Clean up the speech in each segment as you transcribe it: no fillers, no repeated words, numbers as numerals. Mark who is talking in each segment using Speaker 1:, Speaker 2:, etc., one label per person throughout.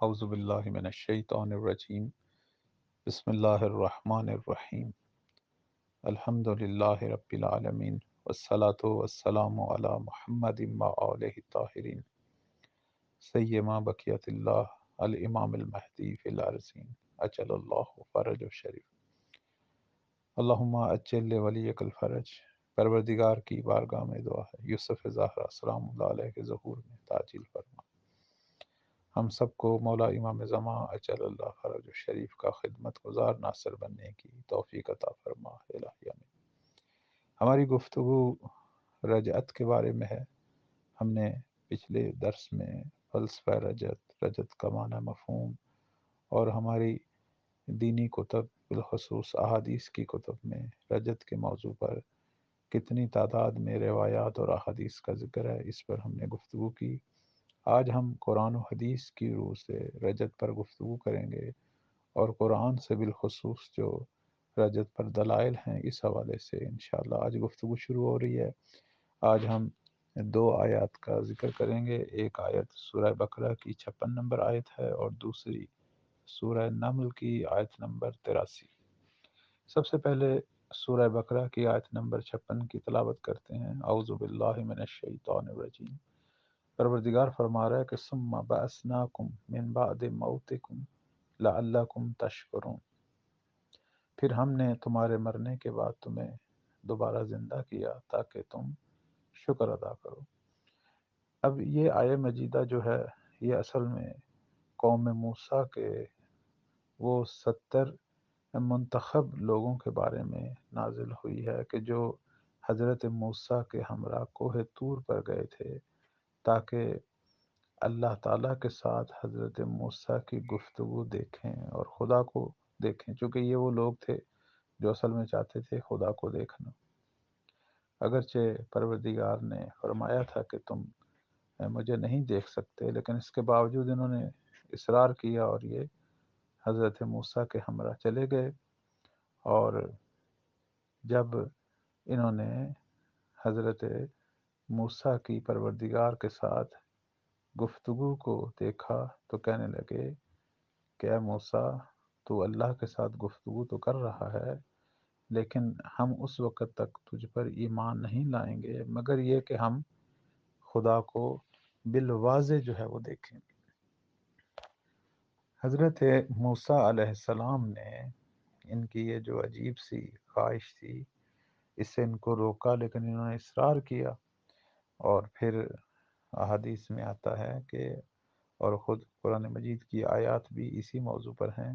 Speaker 1: اعوذ باللہ من الشیطان الرجیم بسم اللہ الرحمن الرحیم الحمد للہ رب العالمین والصلاة والسلام علی محمد وآلہ الطاہرین سیما بقیت اللہ الامام المہدی فی الارضین اجل اللہ فرج الشریف اللہم اجل ولیک الفرج۔ پروردگار کی بارگاہ میں دعا ہے یوسف زہرا سلام اللہ علیہ کے ظہور میں تعجیل فرما۔ ہم سب کو مولا امام زمان اجل اللہ فرج الشریف کا خدمت گزار ناصر بننے کی توفیق عطا فرما الہی آمین۔ ہماری گفتگو رجعت کے بارے میں ہے۔ ہم نے پچھلے درس میں فلسفہ رجعت، رجعت کا معنی، مفہوم اور ہماری دینی کتب بالخصوص احادیث کی کتب میں رجعت کے موضوع پر کتنی تعداد میں روایات اور احادیث کا ذکر ہے، اس پر ہم نے گفتگو کی۔ آج ہم قرآن و حدیث کی روح سے رجعت پر گفتگو کریں گے اور قرآن سے بالخصوص جو رجعت پر دلائل ہیں اس حوالے سے انشاءاللہ آج گفتگو شروع ہو رہی ہے۔ آج ہم دو آیات کا ذکر کریں گے۔ ایک آیت سورہ بقرہ کی 56 نمبر آیت ہے اور دوسری سورہ نمل کی آیت نمبر 83۔ سب سے پہلے سورہ بقرہ کی آیت نمبر 56 کی تلاوت کرتے ہیں۔ اعوذ باللہ من الشیطان الرجیم۔ پروردگار فرما رہا ہے کہ ثم بعثناکم من بعد موتکم لعلکم تشکرون، پھر ہم نے تمہارے مرنے کے بعد تمہیں دوبارہ زندہ کیا تاکہ تم شکر ادا کرو۔ اب یہ آیہ مجیدہ جو ہے یہ اصل میں قوم موسیٰ کے وہ 70 منتخب لوگوں کے بارے میں نازل ہوئی ہے کہ جو حضرت موسیٰ کے ہمراہ کوہ طور پر گئے تھے تاکہ اللہ تعالیٰ کے ساتھ حضرت موسیٰ کی گفتگو دیکھیں اور خدا کو دیکھیں، چونکہ یہ وہ لوگ تھے جو اصل میں چاہتے تھے خدا کو دیکھنا۔ اگرچہ پروردگار نے فرمایا تھا کہ تم مجھے نہیں دیکھ سکتے، لیکن اس کے باوجود انہوں نے اصرار کیا اور یہ حضرت موسیٰ کے ہمراہ چلے گئے، اور جب انہوں نے حضرت موسیٰ کی پروردگار کے ساتھ گفتگو کو دیکھا تو کہنے لگے کہ اے موسیٰ، تو اللہ کے ساتھ گفتگو تو کر رہا ہے لیکن ہم اس وقت تک تجھ پر ایمان نہیں لائیں گے مگر یہ کہ ہم خدا کو بالواضح جو ہے وہ دیکھیں۔ حضرت موسیٰ علیہ السلام نے ان کی یہ جو عجیب سی خواہش تھی اس سے ان کو روکا، لیکن انہوں نے اصرار کیا، اور پھر احادیث میں آتا ہے کہ اور خود قرآن مجید کی آیات بھی اسی موضوع پر ہیں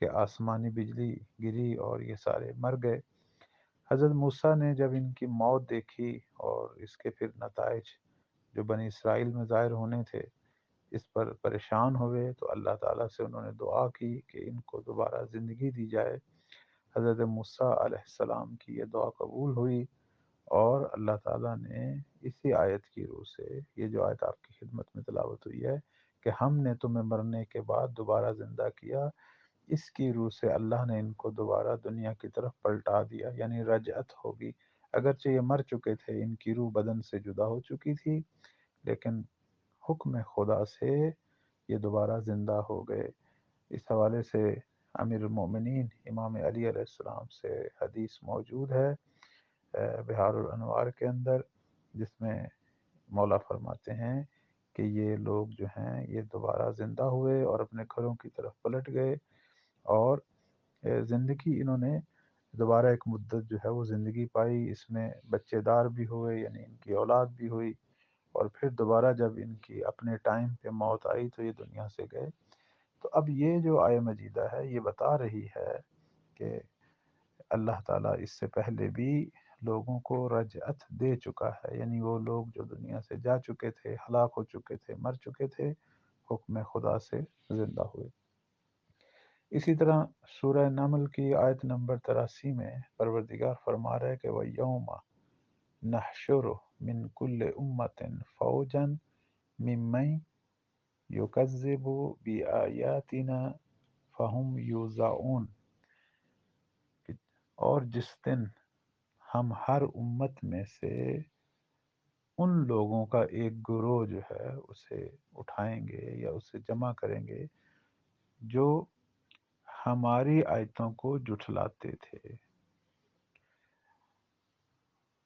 Speaker 1: کہ آسمانی بجلی گری اور یہ سارے مر گئے۔ حضرت موسیٰ نے جب ان کی موت دیکھی اور اس کے پھر نتائج جو بنی اسرائیل میں ظاہر ہونے تھے اس پر پریشان ہوئے تو اللہ تعالیٰ سے انہوں نے دعا کی کہ ان کو دوبارہ زندگی دی جائے۔ حضرت موسیٰ علیہ السلام کی یہ دعا قبول ہوئی اور اللہ تعالیٰ نے اسی آیت کی روح سے، یہ جو آیت آپ کی خدمت میں تلاوت ہوئی ہے کہ ہم نے تمہیں مرنے کے بعد دوبارہ زندہ کیا، اس کی روح سے اللہ نے ان کو دوبارہ دنیا کی طرف پلٹا دیا، یعنی رجعت ہوگی۔ اگرچہ یہ مر چکے تھے، ان کی روح بدن سے جدا ہو چکی تھی، لیکن حکم خدا سے یہ دوبارہ زندہ ہو گئے۔ اس حوالے سے امیر المومنین امام علی علیہ السلام سے حدیث موجود ہے بہار الانوار کے اندر، جس میں مولا فرماتے ہیں کہ یہ لوگ جو ہیں یہ دوبارہ زندہ ہوئے اور اپنے گھروں کی طرف پلٹ گئے، اور زندگی انہوں نے دوبارہ ایک مدت جو ہے وہ زندگی پائی، اس میں بچے دار بھی ہوئے، یعنی ان کی اولاد بھی ہوئی، اور پھر دوبارہ جب ان کی اپنے ٹائم پہ موت آئی تو یہ دنیا سے گئے۔ تو اب یہ جو آیہ مجیدہ ہے یہ بتا رہی ہے کہ اللہ تعالیٰ اس سے پہلے بھی لوگوں کو رجعت دے چکا ہے، یعنی وہ لوگ جو دنیا سے جا چکے تھے، ہلاک ہو چکے تھے، مر چکے تھے، حکم خدا سے زندہ ہوئے۔ اسی طرح سورہ نمل کی آیت نمبر 83 میں پروردگار فرما رہا ہے کہ وَيَوْمَ نَحْشُرُ مِنْ كُلِّ أُمَّةٍ فَوْجًا مِّمَّنْ يُكَذِّبُ بِآيَاتِنَا فَهُمْ يُوزَعُونَ، اور جس دن ہم ہر امت میں سے ان لوگوں کا ایک گروہ جو ہے اسے اٹھائیں گے یا اسے جمع کریں گے جو ہماری آیتوں کو جھٹلاتے تھے،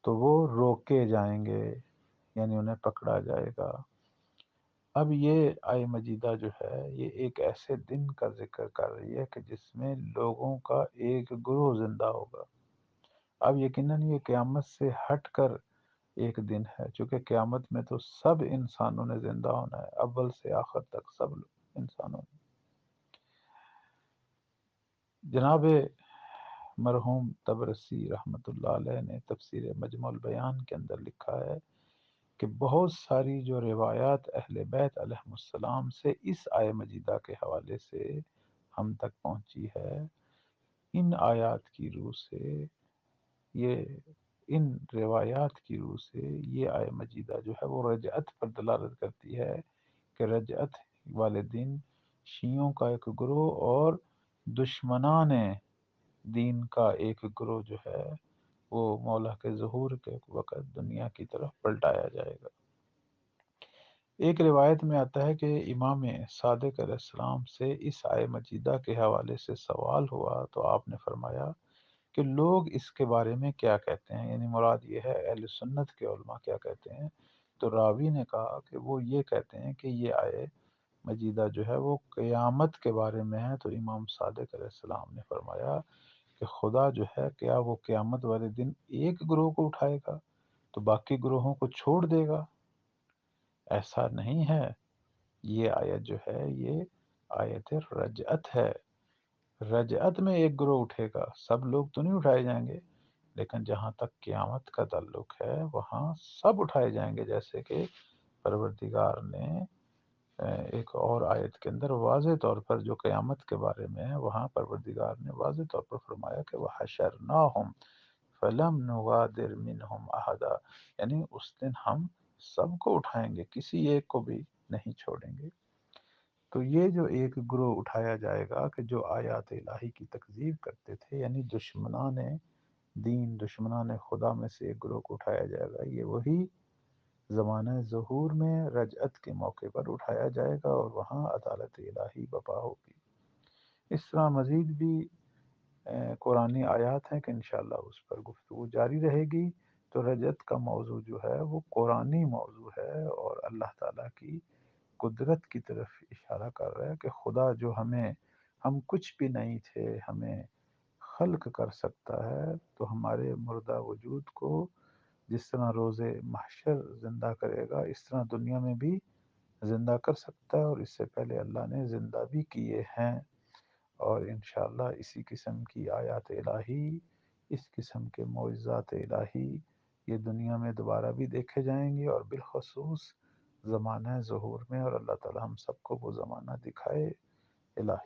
Speaker 1: تو وہ روکے جائیں گے، یعنی انہیں پکڑا جائے گا۔ اب یہ آیہ مجیدہ جو ہے یہ ایک ایسے دن کا ذکر کر رہی ہے کہ جس میں لوگوں کا ایک گروہ زندہ ہوگا۔ اب یقیناً یہ قیامت سے ہٹ کر ایک دن ہے، چونکہ قیامت میں تو سب انسانوں نے زندہ ہونا ہے، اول سے آخر تک سب انسانوں نے۔ جناب مرحوم طبرسی رحمۃ اللہ علیہ نے تفسیر مجموع البیان کے اندر لکھا ہے کہ بہت ساری جو روایات اہل بیت علیہم السلام سے اس آیہ مجیدہ کے حوالے سے ہم تک پہنچی ہے، ان آیات کی روح سے، یہ ان روایات کی روح سے یہ آیہ مجیدہ جو ہے وہ رجعت پر دلالت کرتی ہے کہ رجعت والے دن شیعوں کا ایک گروہ اور دشمنان دین کا ایک گروہ جو ہے وہ مولا کے ظہور کے وقت دنیا کی طرف پلٹایا جائے گا۔ ایک روایت میں آتا ہے کہ امام صادق علیہ السلام سے اس آیہ مجیدہ کے حوالے سے سوال ہوا تو آپ نے فرمایا کہ لوگ اس کے بارے میں کیا کہتے ہیں، یعنی مراد یہ ہے اہل سنت کے علماء کیا کہتے ہیں۔ تو راوی نے کہا کہ وہ یہ کہتے ہیں کہ یہ آیہ مجیدہ جو ہے وہ قیامت کے بارے میں ہے۔ تو امام صادق علیہ السلام نے فرمایا کہ خدا جو ہے کیا وہ قیامت والے دن ایک گروہ کو اٹھائے گا تو باقی گروہوں کو چھوڑ دے گا؟ ایسا نہیں ہے، یہ آیت جو ہے یہ آیت رجعت ہے۔ رجعت میں ایک گروہ اٹھے گا، سب لوگ تو نہیں اٹھائے جائیں گے، لیکن جہاں تک قیامت کا تعلق ہے وہاں سب اٹھائے جائیں گے، جیسے کہ پروردگار نے ایک اور آیت کے اندر واضح طور پر جو قیامت کے بارے میں ہے وہاں پروردگار نے واضح طور پر فرمایا کہ وَحَشَرْنَاهُمْ فَلَمْ نُغَادِرْ مِنْهُمْ أَحَدًا، یعنی اس دن ہم سب کو اٹھائیں گے، کسی ایک کو بھی نہیں چھوڑیں گے۔ تو یہ جو ایک گروہ اٹھایا جائے گا کہ جو آیات الہی کی تکذیب کرتے تھے، یعنی دشمنان دین، دشمنان خدا میں سے ایک گروہ کو اٹھایا جائے گا، یہ وہی زمانہ ظہور میں رجعت کے موقع پر اٹھایا جائے گا اور وہاں عدالت الہی بپا ہوگی۔ اس طرح مزید بھی قرآنی آیات ہیں کہ انشاءاللہ اس پر گفتگو جاری رہے گی۔ تو رجعت کا موضوع جو ہے وہ قرآنی موضوع ہے اور اللہ تعالیٰ کی قدرت کی طرف اشارہ کر رہا ہے کہ خدا جو ہم کچھ بھی نہیں تھے، ہمیں خلق کر سکتا ہے، تو ہمارے مردہ وجود کو جس طرح روز محشر زندہ کرے گا اس طرح دنیا میں بھی زندہ کر سکتا ہے، اور اس سے پہلے اللہ نے زندہ بھی کیے ہیں۔ اور انشاءاللہ اسی قسم کی آیات الہی، اس قسم کے معجزات الہی یہ دنیا میں دوبارہ بھی دیکھے جائیں گے، اور بالخصوص زمانہ ظہور میں، اور اللہ تعالی ہم سب کو وہ زمانہ دکھائے الہی۔